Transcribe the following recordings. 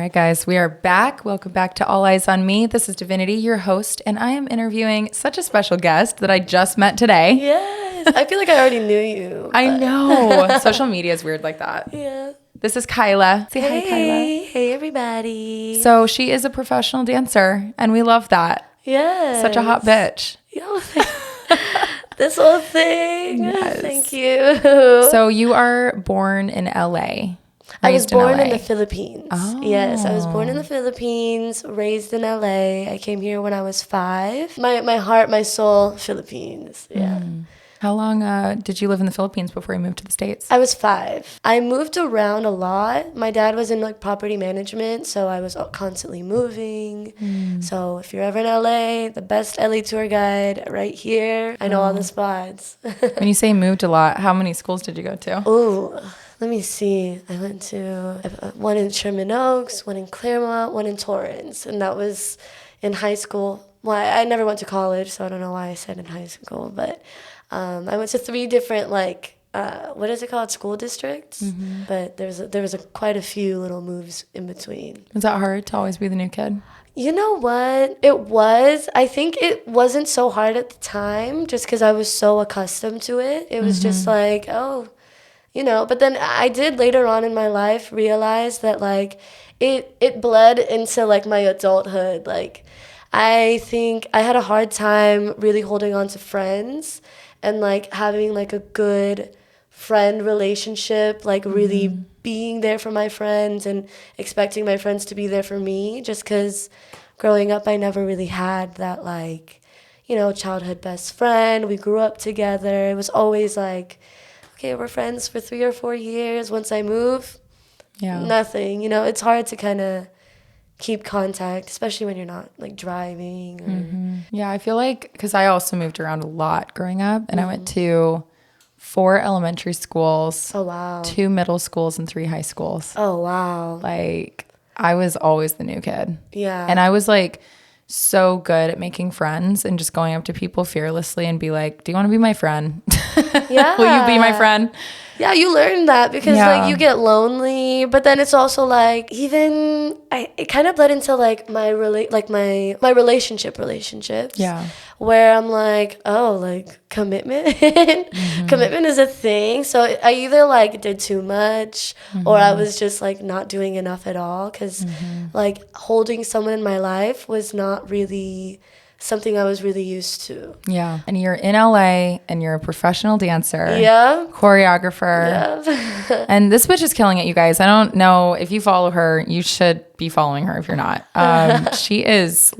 right, guys, we are back. Welcome back to All Eyes on Me. This is Divinity, your host, and I am interviewing such a special guest that I just met today. Yes. I feel like I already knew you. I know. Social media is weird like that. Yeah. This is Kyla. Say hi, Kyla. Hey, everybody. So she is a professional dancer, and we love that. Yes. Such a hot bitch. Yo, this whole thing. Yes. Thank you. So you are born in LA. I was born in LA. the Philippines. Oh. Yes, I was born in the Philippines, raised in LA. I came here when I was 5. My heart, my soul, Philippines. Yeah. How long did you live in the Philippines before you moved to the States? I was 5. I moved around a lot. My dad was in property management, so I was constantly moving. So if you're ever in LA, the best LA tour guide right here. I know all the spots. When you say moved a lot, how many schools did you go to? Ooh, let me see. I went to one in Sherman Oaks, one in Claremont, one in Torrance, and that was in high school. Well, I never went to college, so I don't know why I said in high school, but I went to 3 different, what is it called, school districts? But there was quite a few little moves in between. Was that hard to always be the new kid? You know what? It was. I think it wasn't so hard at the time just because I was so accustomed to it. It was just like, oh, but then I did later on in my life realize that, it bled into, my adulthood. I think I had a hard time really holding on to friends and, having, a good friend relationship, really being there for my friends and expecting my friends to be there for me just because growing up I never really had that, childhood best friend. We grew up together. It was always okay, we're friends for 3 or 4 years. Once I move, nothing. It's hard to kind of keep contact, especially when you're not driving. Or... Yeah, I feel because I also moved around a lot growing up, and I went to 4 elementary schools. Oh, wow. 2 middle schools and 3 high schools. Oh, wow. I was always the new kid. Yeah. And I was so good at making friends and just going up to people fearlessly and be like, do you want to be my friend? Yeah. Will you be my friend? Yeah, you learn that because you get lonely, but then it's also it kind of bled into my relationships. Yeah. Where I'm commitment. Commitment is a thing. So I either did too much or I was just not doing enough at all because holding someone in my life was not really something I was really used to. Yeah. And you're in LA and you're a professional dancer. Yeah. Choreographer. Yeah. And this bitch is killing it, you guys. I don't know if you follow her, you should be following her if you're not. She is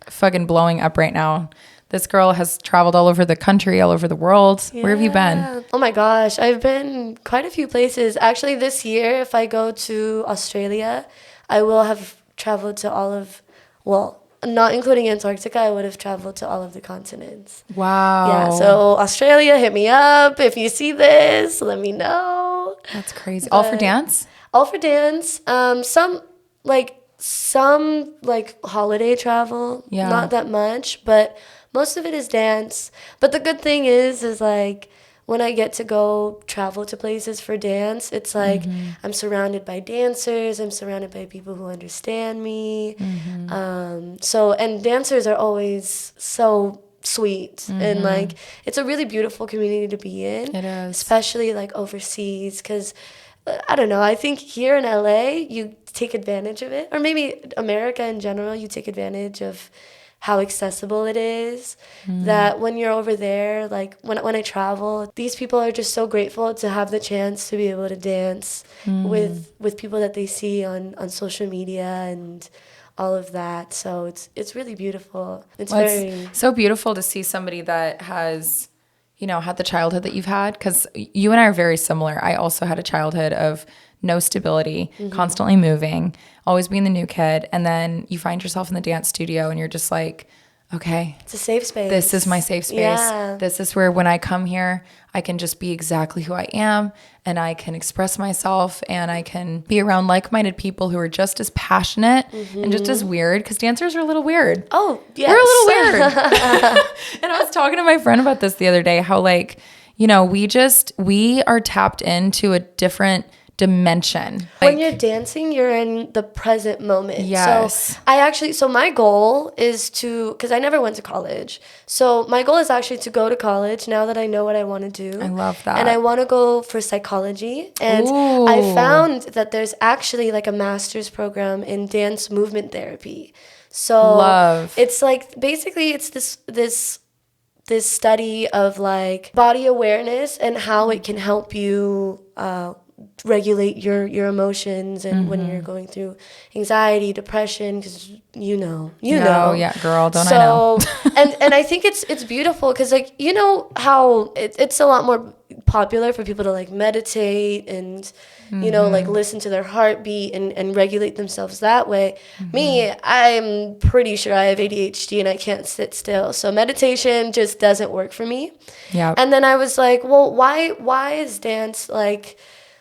fucking blowing up right now. This girl has traveled all over the country, all over the world. Yeah. Where have you been? Oh my gosh, I've been quite a few places. Actually, this year, if I go to Australia, I will have traveled to not including Antarctica, I would have traveled to all of the continents. Wow. Yeah, so Australia, hit me up. If you see this, let me know. That's crazy. All for dance? All for dance. Some holiday travel. Yeah. Not that much, but most of it is dance. But the good thing is when I get to go travel to places for dance, it's I'm surrounded by dancers. I'm surrounded by people who understand me. And dancers are always so sweet. And it's a really beautiful community to be in. It is. Especially overseas because, I don't know, I think here in LA, you take advantage of it. Or maybe America in general, you take advantage of how accessible it is, that when you're over there, when I travel, these people are just so grateful to have the chance to be able to dance with people that they see on social media and all of that. So it's really beautiful. It's so beautiful to see somebody that has, had the childhood that you've had, because you and I are very similar. I also had a childhood of no stability, constantly moving, always being the new kid. And then you find yourself in the dance studio and you're just okay. It's a safe space. This is my safe space. Yeah. This is where when I come here, I can just be exactly who I am and I can express myself and I can be around like-minded people who are just as passionate and just as weird, because dancers are a little weird. Oh, yes. We're a little weird. And I was talking to my friend about this the other day, how we are tapped into a different dimension. When you're dancing, you're in the present moment. Yes. So my goal is because I never went to college. So my goal is actually to go to college now that I know what I want to do. I love that. And I want to go for psychology. And Ooh. I found that there's actually like a master's program in dance movement therapy. So it's like, basically it's this study of like body awareness and how it can help you regulate your emotions and when you're going through anxiety, depression, because you know. Yeah, girl, don't I know? and I think it's beautiful because, like, you know how it's a lot more popular for people to like meditate and you know, like listen to their heartbeat and regulate themselves that way. Me, I'm pretty sure I have ADHD and I can't sit still, so meditation just doesn't work for me. Yeah. And then I was like, well, why is dance like,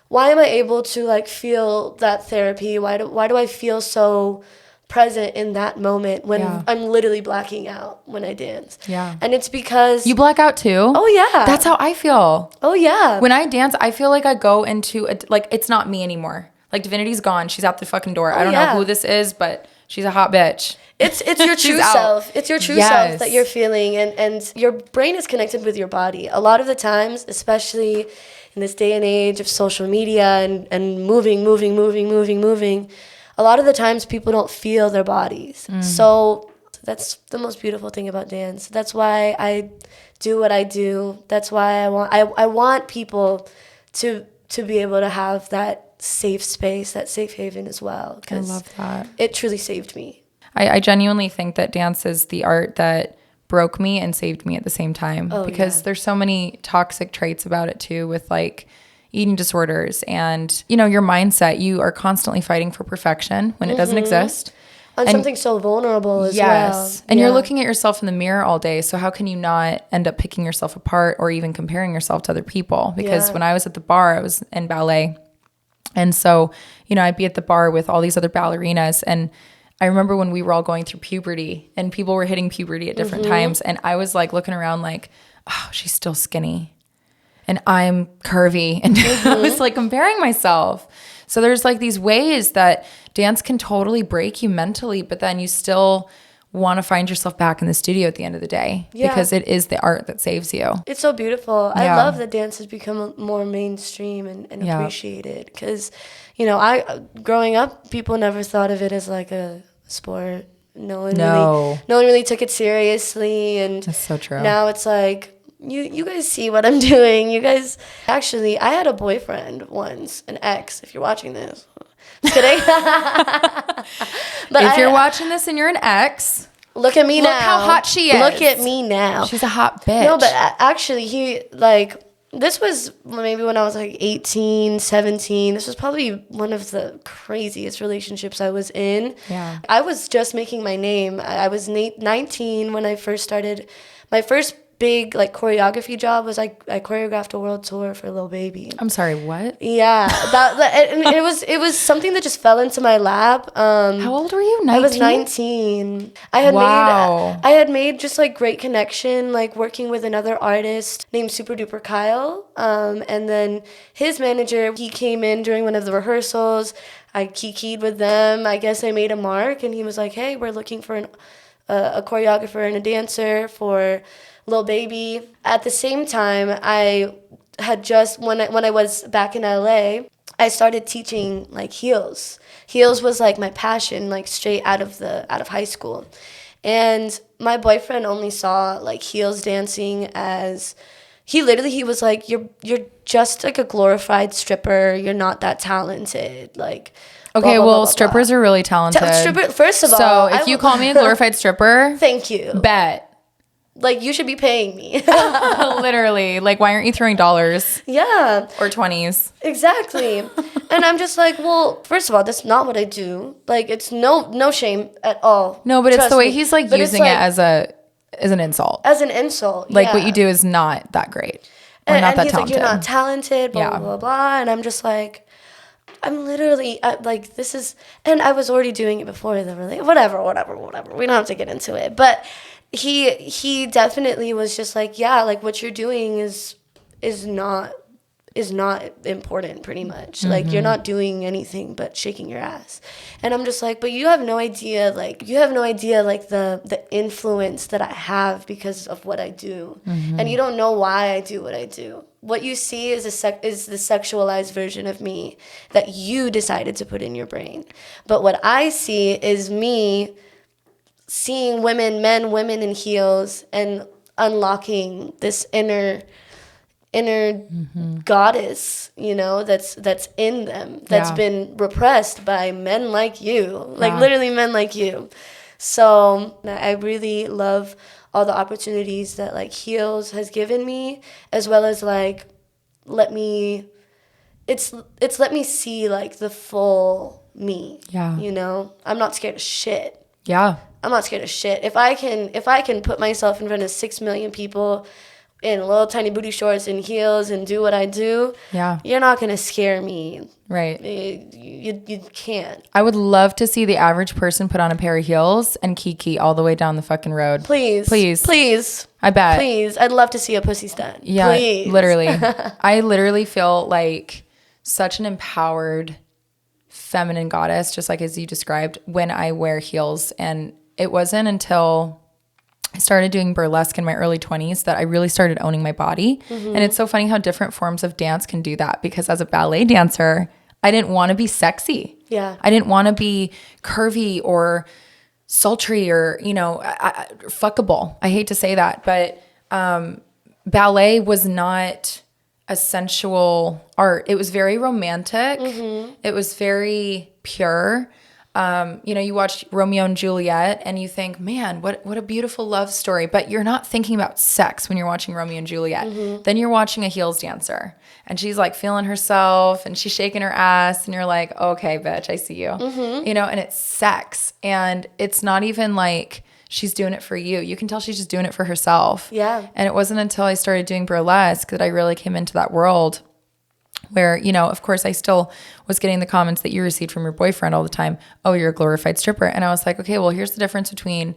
why am I able to like feel that therapy? Why do I feel so present in that moment when I'm literally blacking out when I dance? Yeah. And it's because You black out too? Oh yeah. That's how I feel. Oh yeah. When I dance, I feel like I go into like it's not me anymore. Like Divinity's gone. She's out the fucking door. I don't know who this is, but she's a hot bitch. It's your true self. It's your true self that you're feeling, and your brain is connected with your body. A lot of the times, especially in this day and age of social media and moving, a lot of the times people don't feel their bodies. So that's the most beautiful thing about dance. That's why I do what I do. That's why I want people to be able to have that safe space, that safe haven as well. I love that. It truly saved me. I genuinely think that dance is the art that broke me and saved me at the same time, because there's so many toxic traits about it too, with like eating disorders and, you know, your mindset. You are constantly fighting for perfection when it doesn't exist. On something so vulnerable as well. And you're looking at yourself in the mirror all day. So how can you not end up picking yourself apart or even comparing yourself to other people? Because when I was at the bar, I was in ballet. And so, you know, I'd be at the bar with all these other ballerinas, and I remember when we were all going through puberty and people were hitting puberty at different times. And I was like looking around like, oh, she's still skinny and I'm curvy. And I was like comparing myself. So there's like these ways that dance can totally break you mentally, but then you still want to find yourself back in the studio at the end of the day because it is the art that saves you. It's so beautiful. I love that dance has become more mainstream and appreciated, because, you know, growing up, people never thought of it as like a sport. No one really took it seriously, and that's so true. Now it's like, you guys see what I'm doing. You guys, actually, I had a boyfriend once, an ex, if you're watching this. Just kidding. But if you're watching this and you're an ex, look at me now. Look how hot she is. Look at me now. She's a hot bitch. No, but actually, he, like, this was maybe when I was like 18, 17. This was probably one of the craziest relationships I was in. Yeah. I was just making my name. I was 19 when I first started. My first big like choreography job was I choreographed a world tour for Lil Baby. I'm sorry, what? Yeah, and it was something that just fell into my lap. How old were you? 19? I was 19. I had made just like great connection, like working with another artist named Super Duper Kyle. And then his manager, he came in during one of the rehearsals. I kikied with them. I guess I made a mark, and he was like, "Hey, we're looking for a choreographer and a dancer for Lil Baby." At the same time, I had just, when I was back in LA, I started teaching like heels. Heels was like my passion, like straight out of high school. And my boyfriend only saw like heels dancing as, he was like, you're just like a glorified stripper. You're not that talented. Like, okay, blah, blah, well, blah, blah, strippers blah. are really talented. First of all, so if you call me a glorified stripper, thank you. Bet. Like, you should be paying me. Literally. Like, why aren't you throwing dollars? Yeah. Or 20s. Exactly. And I'm just like, well, first of all, that's not what I do. Like, it's no shame at all. No, but it's the way me. he's like But using it as an insult. As an insult. Like, what you do is not that great. Or not that he's talented. Like, you're not talented, blah, blah, blah, blah. And I'm just like, I'm literally, like, this is, and I was already doing it before the relationship. Whatever. We don't have to get into it. But he definitely was just like, yeah, like what you're doing is not is not important, pretty much. Like, you're not doing anything but shaking your ass. And I'm just like, but you have no idea, like, the influence that I have because of what I do. And you don't know why I do what I do. What you see is is the sexualized version of me that you decided to put in your brain. But what I see is me seeing women in heels and unlocking this inner goddess, you know, that's in them, that's been repressed by men like you, like literally men like you. So I really love all the opportunities that like heels has given me, as well as like let me see like the full me. You know, I'm not scared of shit. I'm not scared of shit. If I can put myself in front of 6 million people in little tiny booty shorts and heels and do what I do, you're not gonna scare me. Right. You can't. I would love to see the average person put on a pair of heels and kiki all the way down the fucking road. Please. I bet. Please. I'd love to see a pussy stud. Yeah, Please. literally. I literally feel like such an empowered feminine goddess, just like as you described, when I wear heels. And it wasn't until I started doing burlesque in my early 20s that I really started owning my body. And it's so funny how different forms of dance can do that, because as a ballet dancer, I didn't want to be sexy. I didn't want to be curvy or sultry or, you know, fuckable. I hate to say that, but ballet was not a sensual art. It was very romantic. It was very pure. You know, you watch Romeo and Juliet and you think, man, what a beautiful love story. But you're not thinking about sex when you're watching Romeo and Juliet. Then you're watching a heels dancer and she's like feeling herself and she's shaking her ass and you're like, okay, bitch, I see you. You know, and it's sex. And it's not even like she's doing it for you. You can tell she's just doing it for herself. And it wasn't until I started doing burlesque that I really came into that world, where, you know, of course, I still was getting the comments that you received from your boyfriend all the time. Oh, you're a glorified stripper. And I was like, okay, well, here's the difference between,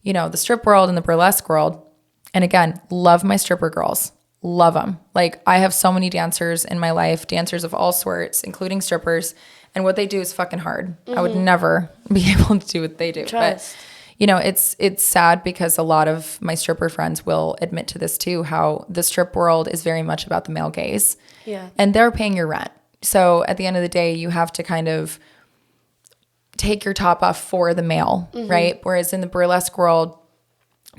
you know, the strip world and the burlesque world. And again, love my stripper girls. Love them. Like, I have so many dancers in my life, dancers of all sorts, including strippers. And what they do is fucking hard. I would never be able to do what they do. Trust. But, you know, it's sad because a lot of my stripper friends will admit to this too, how the strip world is very much about the male gaze. And they're paying your rent. So at the end of the day, you have to kind of take your top off for the male, right? Whereas in the burlesque world,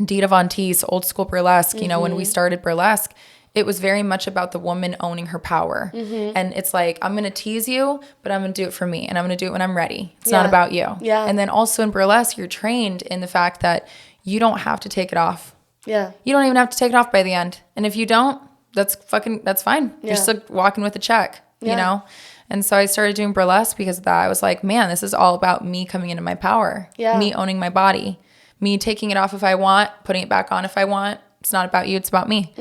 Dita Von Teese, old school burlesque, you know, when we started burlesque, it was very much about the woman owning her power. And it's like, I'm going to tease you, but I'm going to do it for me. And I'm going to do it when I'm ready. It's not about you. And then also in burlesque, you're trained in the fact that you don't have to take it off. You don't even have to take it off by the end. And if you don't, that's fine. You're still walking with a check, you know? And so I started doing burlesque because of that. I was like, man, this is all about me coming into my power, me owning my body, me taking it off if I want, putting it back on if I want. It's not about you, it's about me.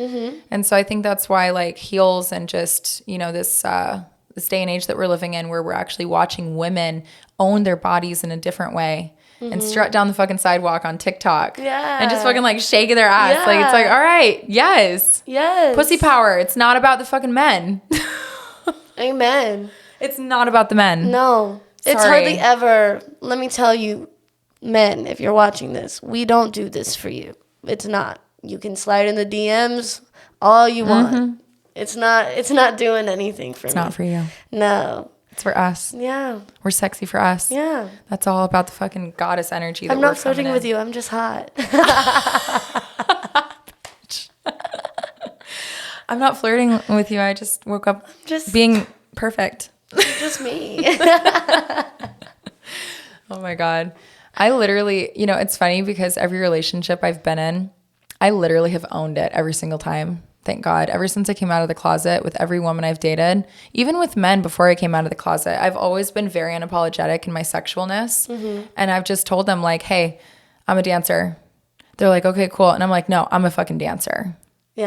And so I think that's why like heels and just, you know, this day and age that we're living in, where we're actually watching women own their bodies in a different way. And strut down the fucking sidewalk on TikTok. And just fucking like shaking their ass. Like, it's like, all right, yes. Pussy power. It's not about the fucking men. Amen. It's not about the men. No. Sorry. It's hardly ever. Let me tell you, men, if you're watching this, we don't do this for you. It's not. You can slide in the DMs all you want. It's not doing anything for me. It's not for you. No. It's for us. We're sexy for us. That's all about the fucking goddess energy that I'm not flirting with you. I'm just hot. I'm not flirting with you. I just woke up just being perfect. Just me. Oh my God. I literally, you know, it's funny because every relationship I've been in, I literally have owned it every single time. Thank God. Ever since I came out of the closet, with every woman I've dated, even with men before I came out of the closet, I've always been very unapologetic in my sexualness. And I've just told them like, hey, I'm a dancer. They're like, okay, cool. And I'm like, no, I'm a fucking dancer.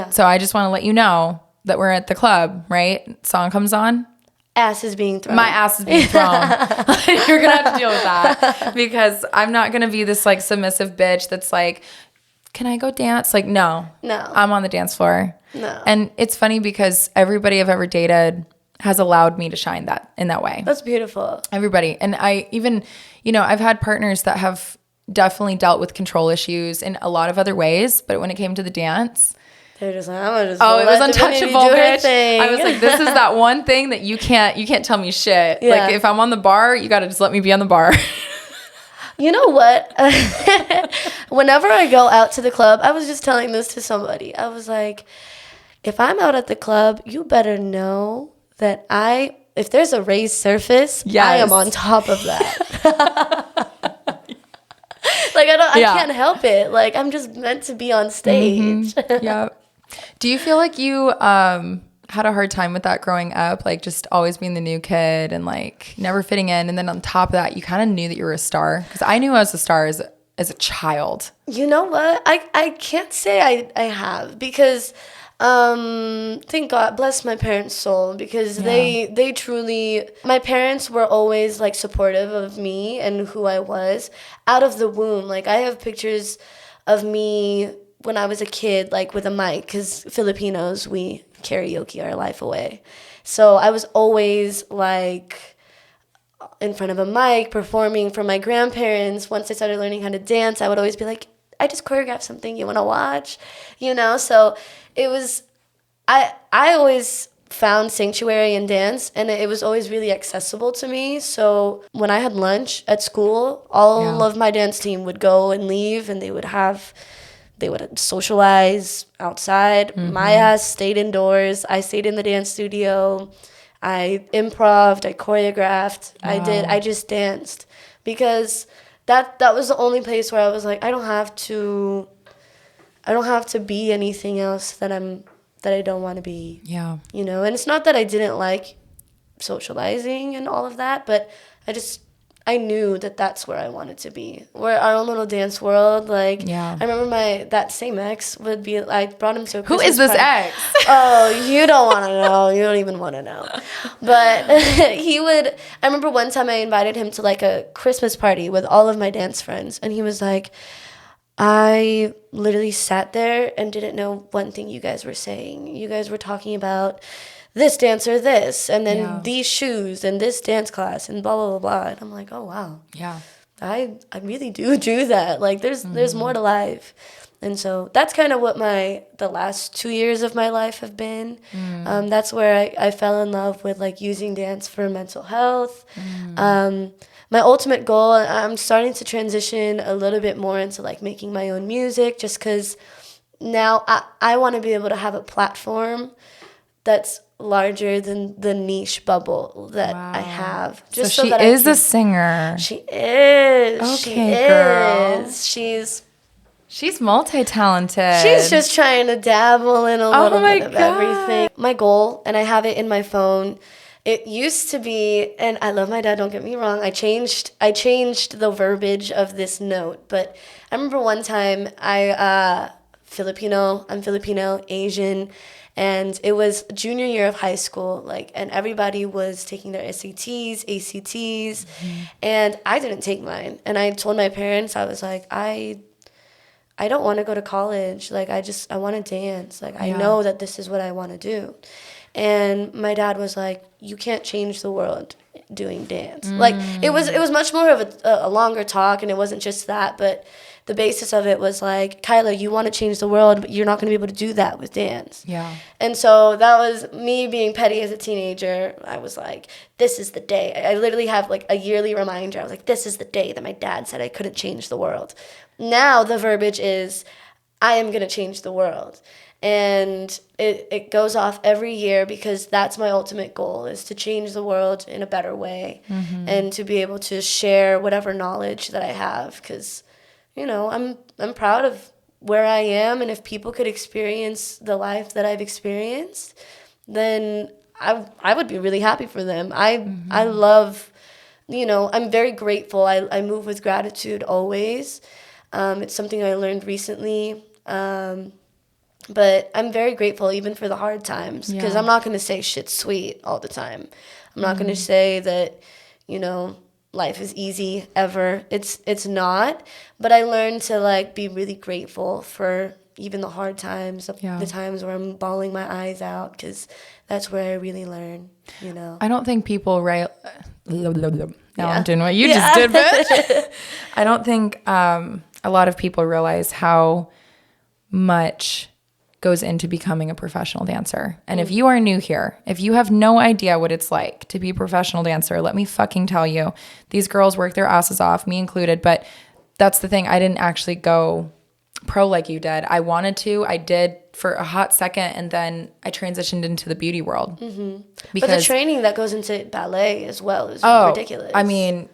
So I just want to let you know that we're at the club, right? Song comes on. Ass is being thrown. My ass is being thrown. You're going to have to deal with that, because I'm not going to be this like submissive bitch that's like can I go dance? Like, no. No. I'm on the dance floor. No. And it's funny because everybody I've ever dated has allowed me to shine in that way. That's beautiful. Everybody. And I even, I've had partners that have definitely dealt with control issues in a lot of other ways. But when it came to the dance, they're just like, I'm gonna just it was untouchable, bitch. Thing. I was like, this is that one thing that you can't tell me shit. Yeah. Like if I'm on the bar, you got to just let me be on the bar. You know what? Whenever I go out to the club, I was just telling this to somebody. I was like, if I'm out at the club, you better know that if there's a raised surface, yes. I am on top of that. Like I can't help it. Like I'm just meant to be on stage. Mm-hmm. Yeah. Do you feel like you had a hard time with that growing up? Like just always being the new kid and like never fitting in. And then on top of that, you kind of knew that you were a star. Because I knew I was a star as a child. You know what? I can't say I have because thank God, bless my parents' soul, because they truly, my parents were always like supportive of me and who I was out of the womb. Like I have pictures of me when I was a kid, like with a mic, because Filipinos, we karaoke our life away. So I was always like in front of a mic performing for my grandparents. Once I started learning how to dance, I would always be like, I just choreographed something, you want to watch? So it was, I always found sanctuary in dance, and it was always really accessible to me. So when I had lunch at school, all of my dance team would go and leave, and they would socialize outside. Mm-hmm. My ass stayed indoors. I stayed in the dance studio. I improv'd, I choreographed, wow. I just danced, because that was the only place where I was like, I don't have to be anything else that I don't want to be. Yeah. And it's not that I didn't like socializing and all of that, but I knew that that's where I wanted to be. We're our own little dance world. Like, I remember that same ex would be, I brought him to a Christmas Who is this party. ex? Oh, you don't want to know. You don't even want to know. But I remember one time I invited him to like a Christmas party with all of my dance friends. And he was like, I literally sat there and didn't know one thing you guys were saying. You guys were talking about this dancer, this, and then these shoes, and this dance class, and blah, blah, blah, blah. And I'm like, oh, wow. Yeah. I really do that. Like, there's more to life. And so that's kind of what the last 2 years of my life have been. That's where I fell in love with, like, using dance for mental health. My ultimate goal, I'm starting to transition a little bit more into, like, making my own music, just because now I want to be able to have a platform that's larger than the niche bubble that I have. Just so she is a singer. She is. Okay, girl. She's multi-talented. She's just trying to dabble in a little bit of everything. My goal, and I have it in my phone, it used to be, and I love my dad, don't get me wrong, I changed the verbiage of this note, but I remember one time I'm Filipino, Asian, and it was junior year of high school, like, and everybody was taking their SATs, ACTs, and I didn't take mine. And I told my parents, I was like, I don't want to go to college. Like, I want to dance. Like, I know that this is what I want to do. And my dad was like, you can't change the world doing dance. Like, it was much more of a longer talk, and it wasn't just that, but the basis of it was like, Kyla, you want to change the world, but you're not going to be able to do that with dance. Yeah. And so that was me being petty as a teenager. I was like, this is the day. I literally have like a yearly reminder. I was like, this is the day that my dad said I couldn't change the world. Now the verbiage is, I am going to change the world. And it goes off every year, because that's my ultimate goal, is to change the world in a better way, and to be able to share whatever knowledge that I have, because I'm proud of where I am, and if people could experience the life that I've experienced, then I would be really happy for them. I love, I'm very grateful. I move with gratitude always. It's something I learned recently. But I'm very grateful even for the hard times, because I'm not going to say shit's sweet all the time. I'm not going to say that, life is easy ever. It's not. But I learned to like be really grateful for even the hard times, the times where I'm bawling my eyes out, because that's where I really learn, you know. I don't think people now I'm doing what you just did, bitch. I don't think a lot of people realize how much goes into becoming a professional dancer. And if you are new here, if you have no idea what it's like to be a professional dancer, let me fucking tell you, these girls work their asses off, me included. But that's the thing. I didn't actually go pro like you did. I wanted to. I did for a hot second, and then I transitioned into the beauty world. Mm-hmm. But the training that goes into ballet as well is ridiculous. I mean,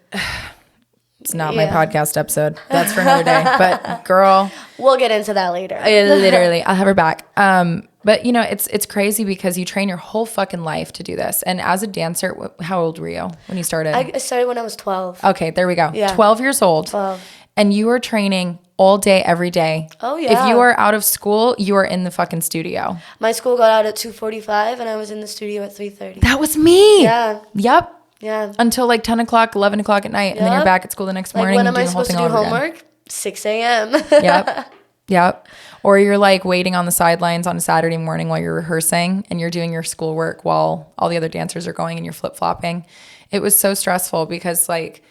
it's not my podcast episode. That's for another day. But girl, we'll get into that later. Literally, I'll have her back. But you know, it's crazy because you train your whole fucking life to do this. And as a dancer, how old were you when you started? I started when I was 12. Okay, there we go. Yeah. 12 years old. 12. And you were training all day, every day. Oh, yeah. If you are out of school, you are in the fucking studio. My school got out at 2:45, and I was in the studio at 3:30. That was me. Yeah. Yep. Yeah. Until like 10 o'clock, 11 o'clock at night. And then you're back at school the next morning. Like, when am I doing the whole supposed to thing do all over homework? again. 6 a.m. Yep. Or you're like waiting on the sidelines on a Saturday morning while you're rehearsing, and you're doing your schoolwork while all the other dancers are going and you're flip-flopping. It was so stressful because, like,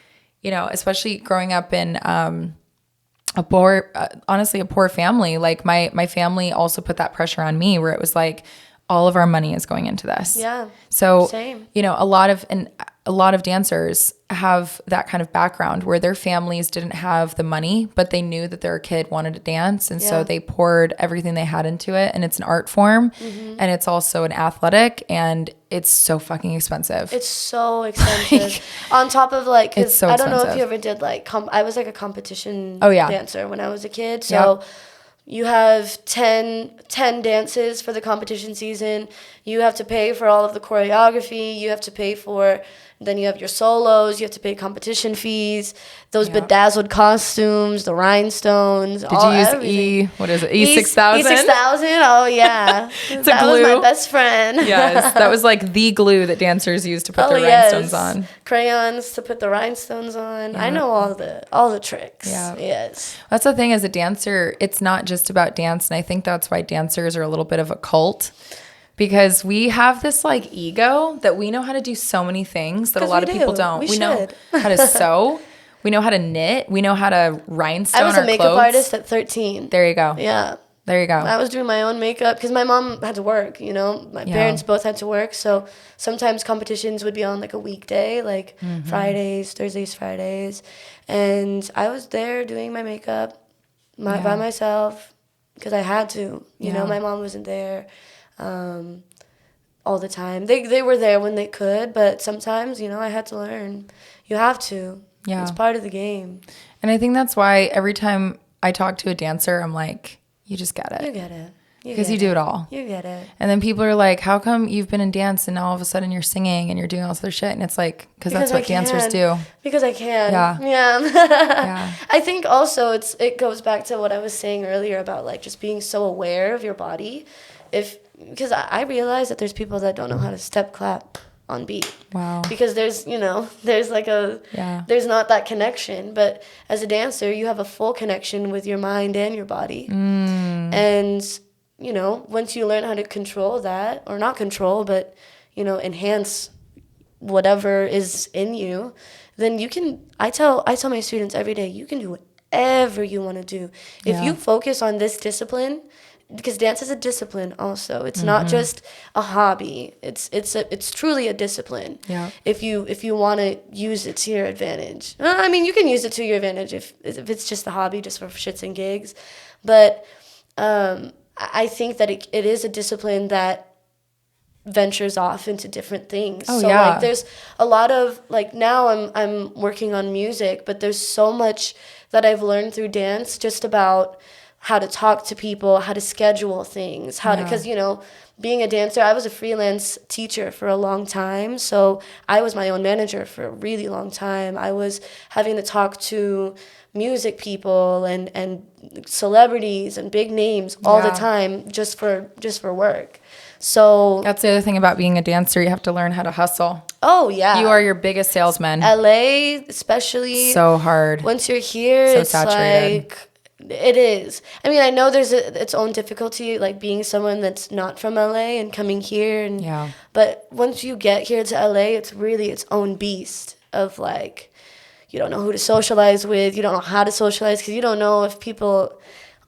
you know, especially growing up in honestly a poor family, like my family also put that pressure on me, where it was like, all of our money is going into this. Yeah. So, same. You know, a lot of dancers have that kind of background where their families didn't have the money, but they knew that their kid wanted to dance. And so they poured everything they had into it. And it's an art form, and it's also an athletic, and it's so fucking expensive. It's so expensive. On top of like, it's so I don't expensive. know if you ever did like, I was like a competition yeah. dancer when I was a kid. So you have 10 dances for the competition season. You have to pay for all of the choreography. You have to pay for, then you have your solos. You have to pay competition fees, those bedazzled costumes, the rhinestones. Did you use everything. What is it? E6000? E6000? Oh, yeah. That glue. was my best friend. Yes, that was like the glue that dancers used to put their rhinestones on. Crayons to put the rhinestones on. Yeah. I know all the tricks. Yeah. Yes. That's the thing, as a dancer, it's not just about dance. And I think that's why dancers are a little bit of a cult. Because we have this like ego that we know how to do so many things that a lot of people don't. We know how to sew. We know how to knit. We know how to rhinestone our clothes. I was a makeup artist at 13. There you go. Yeah. There you go. I was doing my own makeup because my mom had to work, you know. My parents both had to work. So sometimes competitions would be on like a weekday, like Fridays, Thursdays, Fridays. And I was there doing my makeup by myself because I had to. You know, my mom wasn't there all the time. They were there when they could, but sometimes, you know, I had to learn. You have to. Yeah. It's part of the game. And I think that's why every time I talk to a dancer, I'm like, you just get it. You get it. Because you do it all. You get it. And then people are like, how come you've been in dance and now all of a sudden you're singing and you're doing all this other shit? And it's like, because that's what dancers do. Because I can. Yeah. Yeah. I think also it goes back to what I was saying earlier about like just being so aware of your body. Because I realize that there's people that don't know how to step clap on beat. Wow. Because there's like there's not that connection. But as a dancer, you have a full connection with your mind and your body. And, you know, once you learn how to control that, or not control, but, you know, enhance whatever is in you, then you can, I tell my students every day, you can do whatever you want to do. If you focus on this discipline, because dance is a discipline also. It's not just a hobby. It's truly a discipline. Yeah. If you want to use it to your advantage. I mean, you can use it to your advantage if it's just a hobby, just for shits and gigs. But I think that it is a discipline that ventures off into different things. Like there's a lot of, like, now I'm working on music, but there's so much that I've learned through dance just about how to talk to people, how to schedule things, because, you know, being a dancer, I was a freelance teacher for a long time. So I was my own manager for a really long time. I was having to talk to music people and celebrities and big names all the time just for work. So that's the other thing about being a dancer. You have to learn how to hustle. Oh, yeah. You are your biggest salesman. LA, especially. So hard. Once you're here, So it's saturated. like, it is. I mean, I know there's its own difficulty, like being someone that's not from LA and coming here. And Yeah. But once you get here to LA, it's really its own beast of like, you don't know who to socialize with. You don't know how to socialize because you don't know if people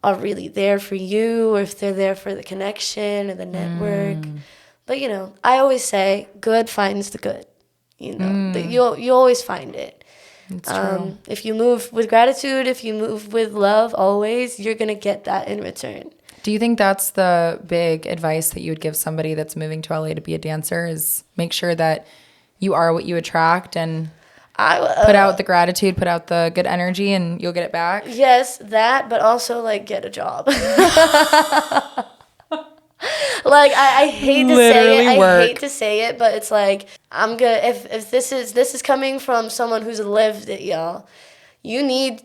are really there for you or if they're there for the connection or the network. But, you know, I always say good finds the good. You know, that you always find it. It's true. If you move with gratitude, if you move with love, always, you're going to get that in return. Do you think that's the big advice that you would give somebody that's moving to LA to be a dancer is make sure that you are what you attract and put out the gratitude, put out the good energy, and you'll get it back? Yes, that, but also, like, get a job. Like, I hate to say it. I hate to say it, but it's like, I'm gonna, if this is coming from someone who's lived it, y'all, you need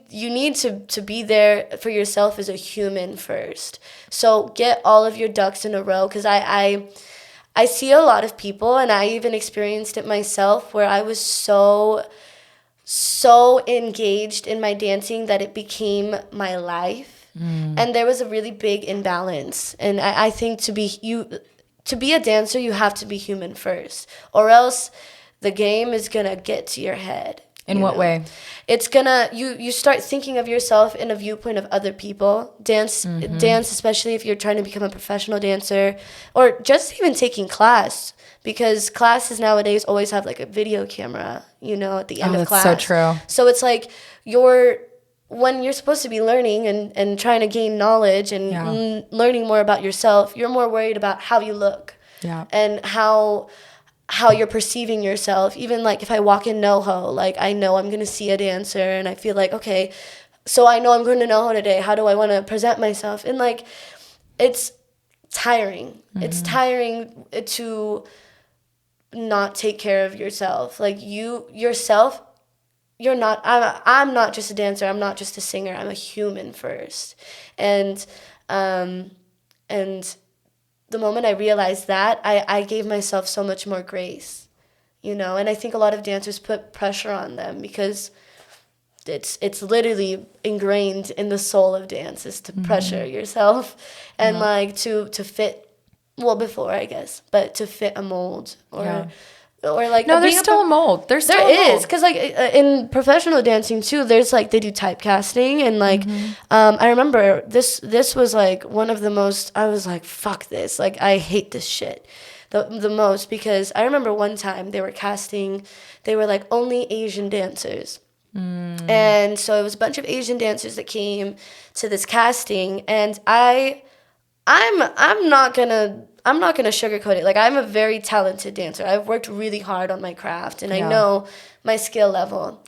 to be there for yourself as a human first. So get all of your ducks in a row, because I see a lot of people, and I even experienced it myself, where I was so engaged in my dancing that it became my life. And there was a really big imbalance. And I think to be a dancer, you have to be human first, or else the game is gonna get to your head. In what way? It's gonna, you start thinking of yourself in a viewpoint of other people. Dance, especially if you're trying to become a professional dancer, or just even taking class, because classes nowadays always have like a video camera, you know, at the end of class. So true. So it's like when you're supposed to be learning and trying to gain knowledge and learning more about yourself, you're more worried about how you look and how you're perceiving yourself. Even like if I walk in NoHo, like I know I'm going to see a dancer and I feel like, okay, so I know I'm going to NoHo today. How do I want to present myself? And like, it's tiring. It's tiring to not take care of yourself. Like yourself, you're not, I'm not just a dancer. I'm not just a singer. I'm a human first. And the moment I realized that, I gave myself so much more grace, you know. And I think a lot of dancers put pressure on them because it's literally ingrained in the soul of dance is to pressure yourself and like to fit, well, before I guess, but to fit a mold or like no, there's still a mold. There is, because like in professional dancing too, there's like they do typecasting and like I remember this was like one of the most, I was like, fuck this, like I hate this shit the most, because I remember one time they were like only Asian dancers. And so it was a bunch of Asian dancers that came to this casting, and I'm not gonna sugarcoat it. Like, I'm a very talented dancer. I've worked really hard on my craft, and I know my skill level.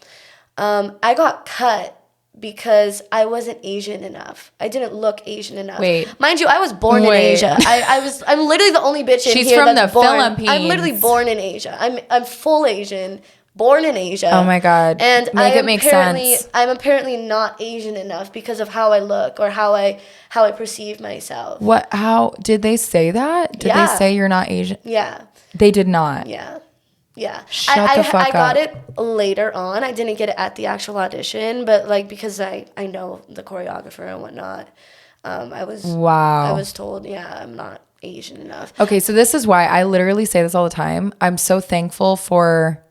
I got cut because I wasn't Asian enough. I didn't look Asian enough. Wait. Mind you, I was born in Asia. I'm literally the only bitch in She's here from that's the born. Philippines. I'm literally born in Asia. I'm full Asian, born in Asia. Oh my God. And Make it make sense. I'm apparently not Asian enough because of how I look or how I perceive myself. What? How did they say that? Did they say you're not Asian? Yeah. They did not. Yeah. Shut the fuck up. I got it later on. I didn't get it at the actual audition, but like because I know the choreographer and whatnot, I was told, I'm not Asian enough. Okay, so this is why I literally say this all the time. I'm so thankful for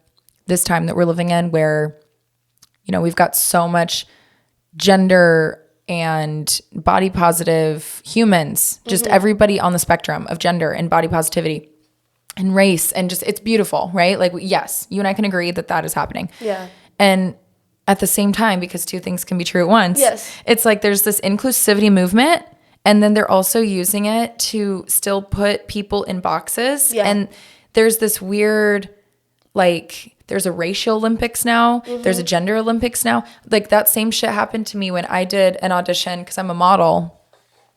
this time that we're living in, where, you know, we've got so much gender and body positive humans, just everybody on the spectrum of gender and body positivity and race, and just, it's beautiful, right? Like, yes, you and I can agree that is happening. Yeah. And at the same time, because two things can be true at once, it's like there's this inclusivity movement, and then they're also using it to still put people in boxes. And there's this weird, like, there's a racial Olympics now. There's a gender Olympics now. Like, that same shit happened to me when I did an audition, because I'm a model.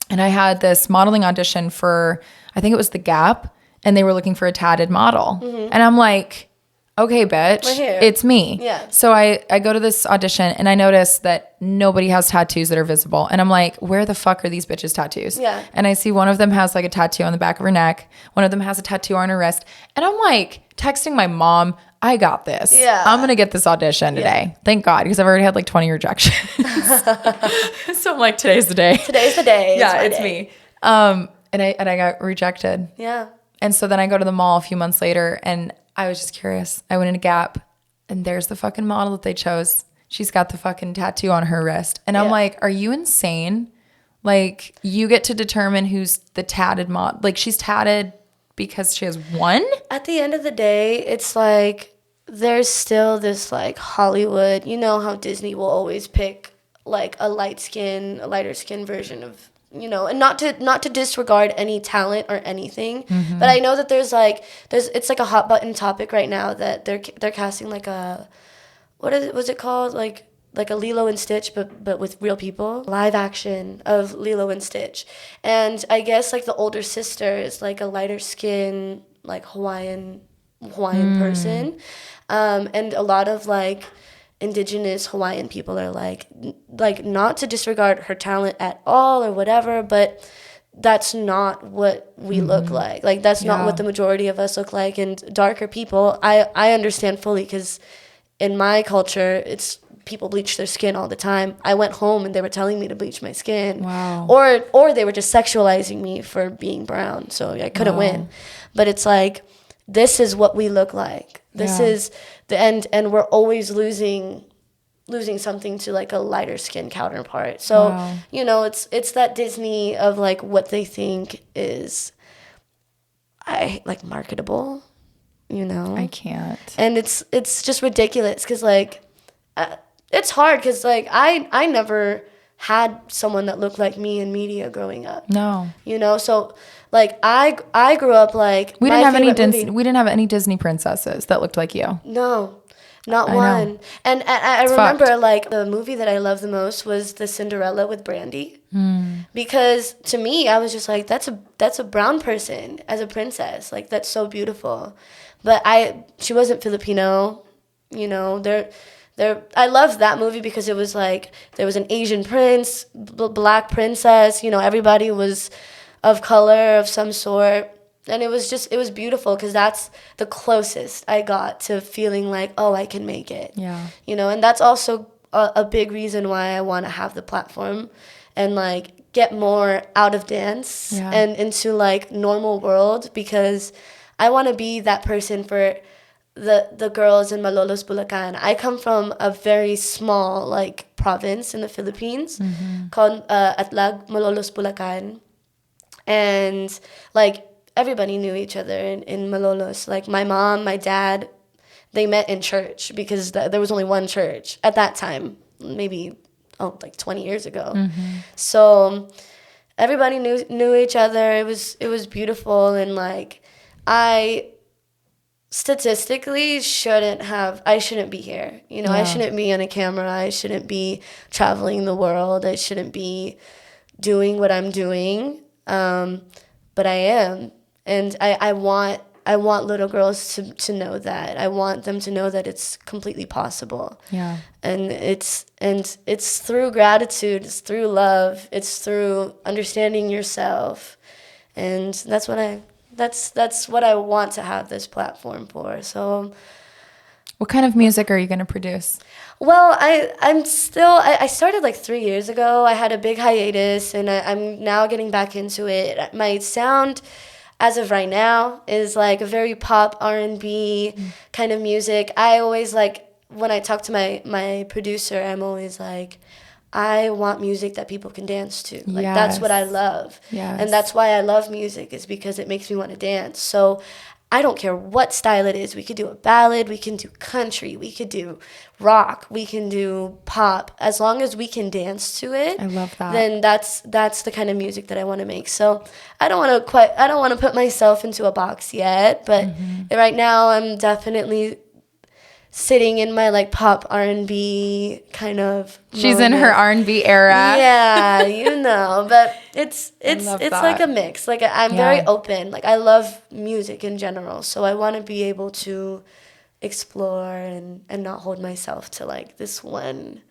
And I had this modeling audition for, I think it was The Gap, and they were looking for a tatted model. And I'm like, okay, bitch, We're here. it's me. Yeah. So I go to this audition and I notice that nobody has tattoos that are visible. And I'm like, where the fuck are these bitches' tattoos? Yeah. And I see one of them has like a tattoo on the back of her neck. One of them has a tattoo on her wrist. And I'm like texting my mom, I got this. Yeah. I'm going to get this audition today. Thank God. Because I've already had like 20 rejections. So I'm like, today's the day. Today's the day. Yeah, it's me. And I got rejected. Yeah. And so then I go to the mall a few months later and I was just curious. I went into Gap and there's the fucking model that they chose. She's got the fucking tattoo on her wrist. And I'm like, are you insane? Like, you get to determine who's the tatted mod. Like, she's tatted because she has one? At the end of the day, it's like there's still this like Hollywood. You know how Disney will always pick like a lighter skin version of, you know, and not to disregard any talent or anything, but I know that there's it's like a hot button topic right now that they're casting like a, was it called, like a Lilo and Stitch but with real people, live action of Lilo and Stitch. And I guess like the older sister is like a lighter skin, like Hawaiian person, and a lot of like indigenous Hawaiian people are like not to disregard her talent at all or whatever, but that's not what we look like. Like that's not what the majority of us look like. And darker people, I understand fully, because in my culture, it's people bleach their skin all the time. I went home and they were telling me to bleach my skin. Wow. Or they were just sexualizing me for being brown, so I couldn't win. But it's like, this is what we look like. This is the end, and we're always losing something to like a lighter skin counterpart. So you know, it's that Disney of like what they think is like marketable, you know. I can't. And it's just ridiculous, because like it's hard, because like I never had someone that looked like me in media growing up. No. You know, so like I grew up like We didn't have any Disney princesses that looked like you. No, not one. Know. And I remember fucked. like the movie that I loved the most was the Cinderella with Brandy. Because to me, I was just like, that's a brown person as a princess. Like, that's so beautiful. But she wasn't Filipino, you know. I loved that movie because it was like there was an Asian prince, black princess, you know, everybody was of color of some sort. And it was beautiful, because that's the closest I got to feeling like, oh, I can make it. Yeah. You know, and that's also a big reason why I want to have the platform and like get more out of dance and into like normal world, because I want to be that person for the girls in Malolos, Bulacan. I come from a very small like province in the Philippines called Atlag, Malolos, Bulacan. And like everybody knew each other in Malolos. Like my mom, my dad, they met in church, because there was only one church at that time, maybe like 20 years ago. So everybody knew each other. It was beautiful, and like I statistically I shouldn't be here. You know, I shouldn't be on a camera. I shouldn't be traveling the world. I shouldn't be doing what I'm doing. But I am. And I want little girls to know that. I want them to know that it's completely possible. Yeah. And it's through gratitude, it's through love, it's through understanding yourself. And that's what I want to have this platform for. So what kind of music are you going to produce? Well, I started like 3 years ago. I had a big hiatus, and I'm now getting back into it. My sound, as of right now, is like a very pop R&B kind of music. I always like, when I talk to my producer, I'm always like, I want music that people can dance to. Like, that's what I love. Yes. And that's why I love music, is because it makes me want to dance. So I don't care what style it is. We could do a ballad, we can do country, we could do rock, we can do pop. As long as we can dance to it, I love that. Then that's the kind of music that I want to make. So I don't want to put myself into a box yet, but right now I'm definitely sitting in my like pop R&B kind of She's moment. in her R&B era. Yeah, you know, but it's like a mix. Like I'm very open. Like I love music in general, so I want to be able to explore and not hold myself to like this one,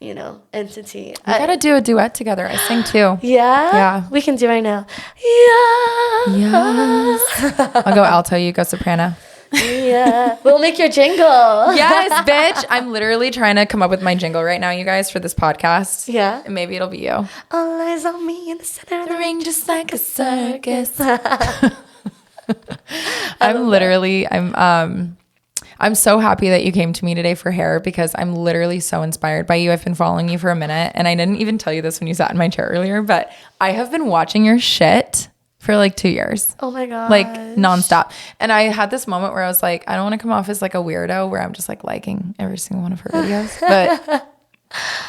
entity. We gotta do a duet together. I sing too. Yeah, we can do right now. Yes. I'll go alto, you go soprano. Yeah, we'll make your jingle. Yes, bitch. I'm literally trying to come up with my jingle right now, you guys, for this podcast. Yeah. And maybe it'll be you. All eyes on me in the center of the ring, just like a circus. I'm so happy that you came to me today for hair because I'm literally so inspired by you. I've been following you for a minute, and I didn't even tell you this when you sat in my chair earlier, but I have been watching your shit for like 2 years. Oh my god. Like nonstop. And I had this moment where I was like, I don't want to come off as like a weirdo where I'm just like liking every single one of her videos, but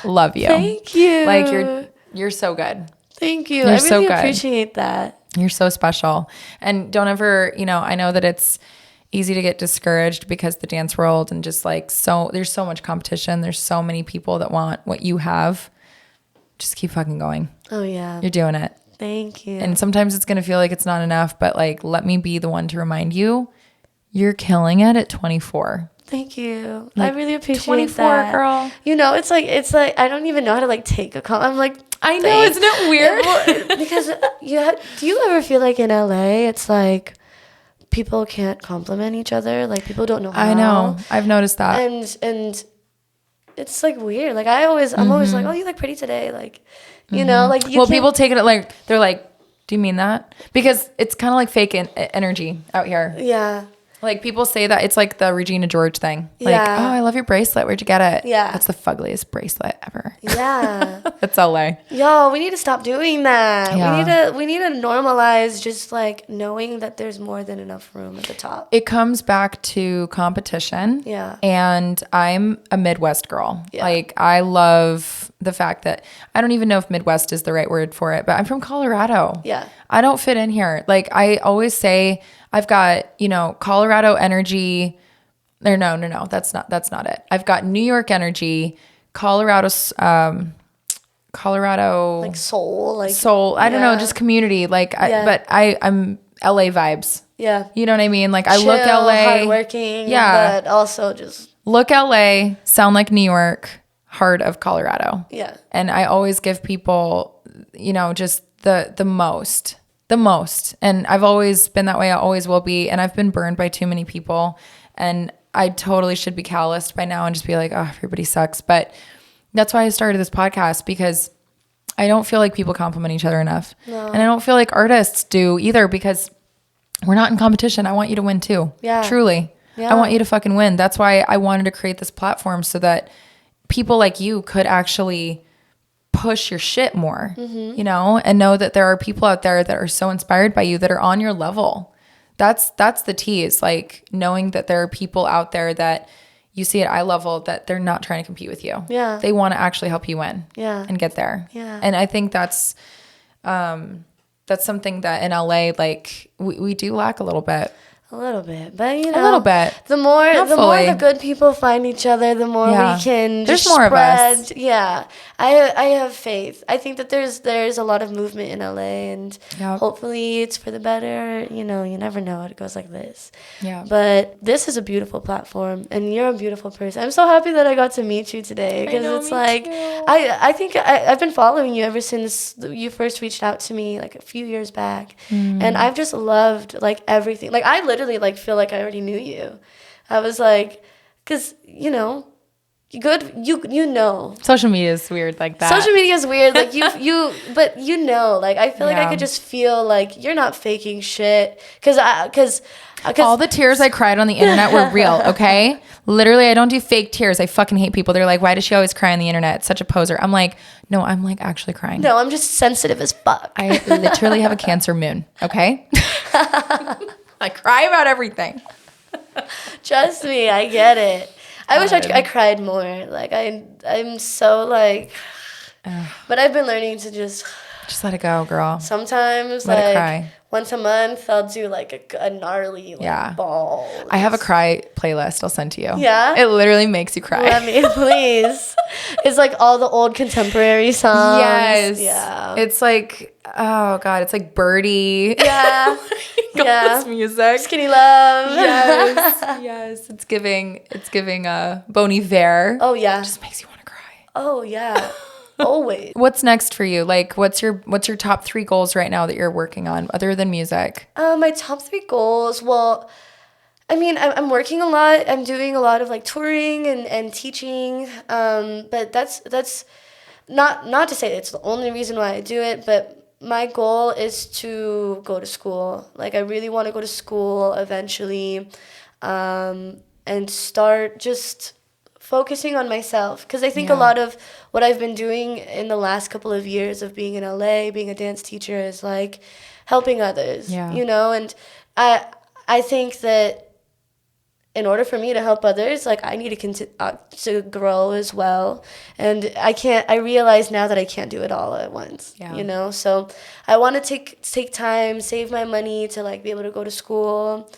love you. Thank you. Like you're so good. Thank you. You're I really so good. appreciate that. You're so special. And don't ever, I know that it's easy to get discouraged because the dance world and just like there's so much competition. There's so many people that want what you have. Just keep fucking going. Oh yeah. You're doing it. Thank you. And sometimes it's going to feel like it's not enough, but like, let me be the one to remind you, you're killing it at 24. Thank you. Like, I really appreciate 24, that. girl. It's like I don't even know how to like take a compliment. I'm like, I know, isn't it weird? Because do you ever feel like in LA it's like people can't compliment each other? Like people don't know how. I know. I've noticed that. And it's like weird. Like I'm always like, oh, you look pretty today. Like, like you people take it like, they're like, do you mean that? Because it's kind of like fake energy out here. Yeah. Like people say that it's like the Regina George thing. Like, Yeah. oh, I love your bracelet. Where'd you get it? Yeah. That's the fuggliest bracelet ever. Yeah. That's LA. Yo, we need to stop doing that. Yeah. We need to normalize just like knowing that there's more than enough room at the top. It comes back to competition. Yeah. And I'm a Midwest girl. Yeah. Like I love the fact that I don't even know if Midwest is the right word for it, but I'm from Colorado. Yeah. I don't fit in here. Like I always say I've got, Colorado energy. Or no, that's not it. I've got New York energy, Colorado Like soul. I don't know, just community. Like, I'm LA vibes. Yeah. You know what I mean? Like I Chill, look LA. hardworking. Yeah. But also just. Look LA, sound like New York, heart of Colorado. Yeah. And I always give people, just the most. The most. And I've always been that way. I always will be. And I've been burned by too many people. And I totally should be calloused by now and just be like, oh, everybody sucks. But that's why I started this podcast, because I don't feel like people compliment each other enough. No. And I don't feel like artists do either, because we're not in competition. I want you to win too. Yeah. Truly. Yeah. I want you to fucking win. That's why I wanted to create this platform, so that people like you could actually push your shit more, and know that there are people out there that are so inspired by you that are on your level. That's the tea, is like knowing that there are people out there that you see at eye level that they're not trying to compete with you. Yeah. They want to actually help you win. Yeah. And get there. Yeah. And I think that's something that in LA, like we do lack a little bit. A little bit, but a little bit. The more fully. the good people find each other, the more we can. There's just more spread. of us. Yeah, I have faith. I think that there's a lot of movement in LA, and hopefully it's for the better. You never know. It goes like this. Yeah. But this is a beautiful platform, and you're a beautiful person. I'm so happy that I got to meet you today, because it's like I think I've been following you ever since you first reached out to me like a few years back, and I've just loved like everything. Like I literally like feel like I already knew you. I was like, because you know social media is weird like that. Social media is weird, like but like I feel like I could just feel like you're not faking shit, because all the tears I cried on the internet were real. Okay, literally, I don't do fake tears. I fucking hate people. They're like, why does she always cry on the internet? It's such a poser. I'm like, no, I'm like actually crying. No, I'm just sensitive as fuck. I literally have a Cancer moon. Okay. I cry about everything. Trust me, I get it. I wish I cried more. Like I'm so like, but I've been learning to just let it go, girl. Sometimes let like it cry. Once a month, I'll do like a gnarly ball. I have a cry playlist I'll send to you. Yeah? It literally makes you cry. Let me, please. It's like all the old contemporary songs. Yes. Yeah. It's like, oh God, it's like Birdie. Yeah. Yeah. this music. Skinny love. Yes. It's giving Bon Iver. Oh yeah. Just makes you want to cry. Oh yeah. Always. What's next for you? Like, what's your top 3 goals right now that you're working on other than music? My top 3 goals. Well, I mean, I'm working a lot. I'm doing a lot of like touring and teaching. But that's not to say it's the only reason why I do it, but my goal is to go to school. Like, I really want to go to school eventually, and start just focusing on myself. Because I think a lot of what I've been doing in the last couple of years of being in LA, being a dance teacher, is like helping others, you know? And I think that in order for me to help others, like, I need to grow as well. And I realize now that I can't do it all at once, you know? So I want to take time, save my money to like be able to go to school,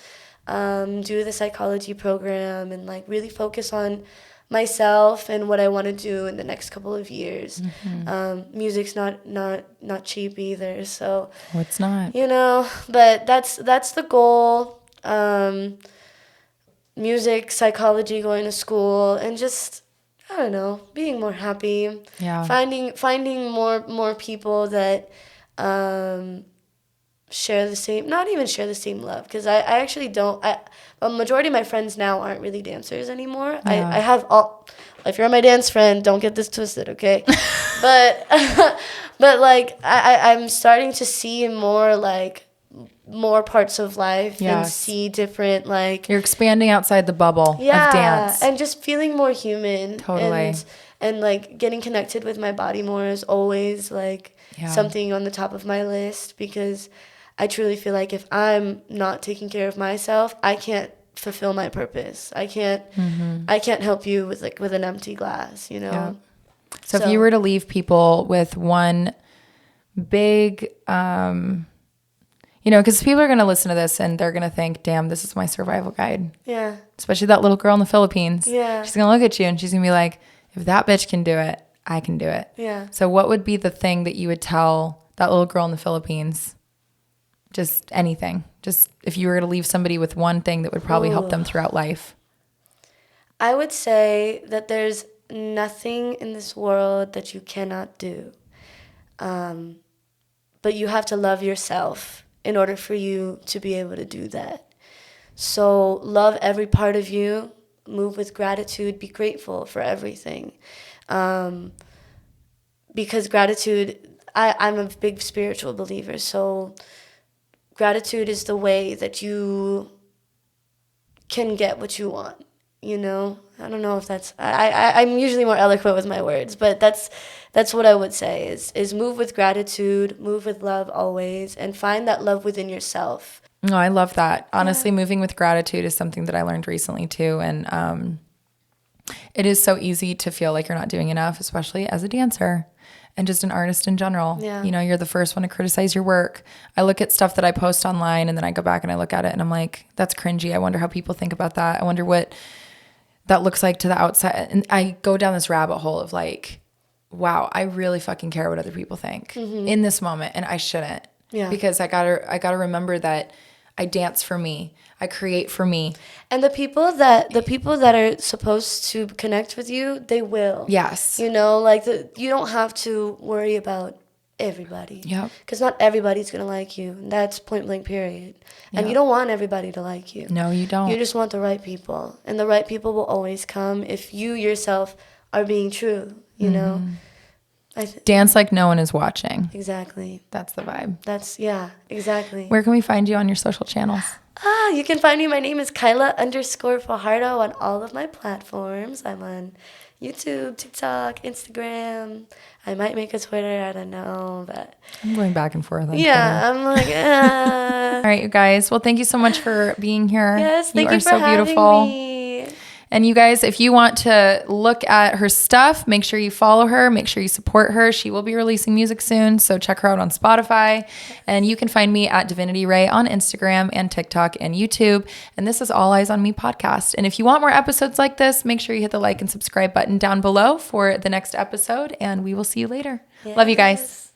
do the psychology program, and like really focus on myself and what I want to do in the next couple of years. Music's not cheap either, so It's not, you know, but that's the goal. Music, psychology, going to school, and just, I don't know, being more happy. Finding more people that share the same, not even share the same love, because I actually don't. A majority of my friends now aren't really dancers anymore. I have all. If you're my dance friend, don't get this twisted, okay? but like I'm starting to see more parts of life and see different, like, you're expanding outside the bubble of dance, and just feeling more human. Totally. And like getting connected with my body more is always like something on the top of my list, because I truly feel like if I'm not taking care of myself, I can't fulfill my purpose. I can't help you with an empty glass, you know? So if you were to leave people with one big, you know, because people are going to listen to this and they're going to think, damn, this is my survival guide. Yeah. Especially that little girl in the Philippines. Yeah. She's going to look at you and she's going to be like, if that bitch can do it, I can do it. Yeah. So what would be the thing that you would tell that little girl in the Philippines? Just anything. Just if you were to leave somebody with one thing that would probably help them throughout life. I would say that there's nothing in this world that you cannot do. But you have to love yourself in order for you to be able to do that. So love every part of you, move with gratitude, be grateful for everything. Because gratitude, I'm a big spiritual believer, so gratitude is the way that you can get what you want, you know? I don't know if that's, I'm usually more eloquent with my words, but that's what I would say is move with gratitude, move with love always, and find that love within yourself. No, I love that. Honestly, moving with gratitude is something that I learned recently too. And it is so easy to feel like you're not doing enough, especially as a dancer and just an artist in general. Yeah. You know, you're the first one to criticize your work. I look at stuff that I post online and then I go back and I look at it and I'm like, that's cringy. I wonder how people think about that. I wonder what that looks like to the outside. And I go down this rabbit hole of like, wow, I really fucking care what other people think in this moment. And I shouldn't. Yeah. Because I gotta remember that I dance for me. I create for me. And the people that are supposed to connect with you, they will. Yes. You know, like you don't have to worry about everybody. Yep. Because not everybody's going to like you. And that's point blank period. And you don't want everybody to like you. No, you don't. You just want the right people. And the right people will always come if you yourself are being true, you know? Dance like no one is watching. Exactly. That's the vibe. Yeah, exactly. Where can we find you on your social channels? You can find me. My name is Kyla_Fajardo on all of my platforms. I'm on YouTube, TikTok, Instagram. I might make a Twitter. I don't know, but I'm going back and forth on Twitter. I'm like, All right, you guys. Well, thank you so much for being here. Yes, thank you for so having beautiful. me. And you guys, if you want to look at her stuff, make sure you follow her. Make sure you support her. She will be releasing music soon, so check her out on Spotify. And you can find me at Divinity Ray on Instagram and TikTok and YouTube. And this is All Eyes on Me podcast. And if you want more episodes like this, make sure you hit the like and subscribe button down below for the next episode. And we will see you later. Yes. Love you guys.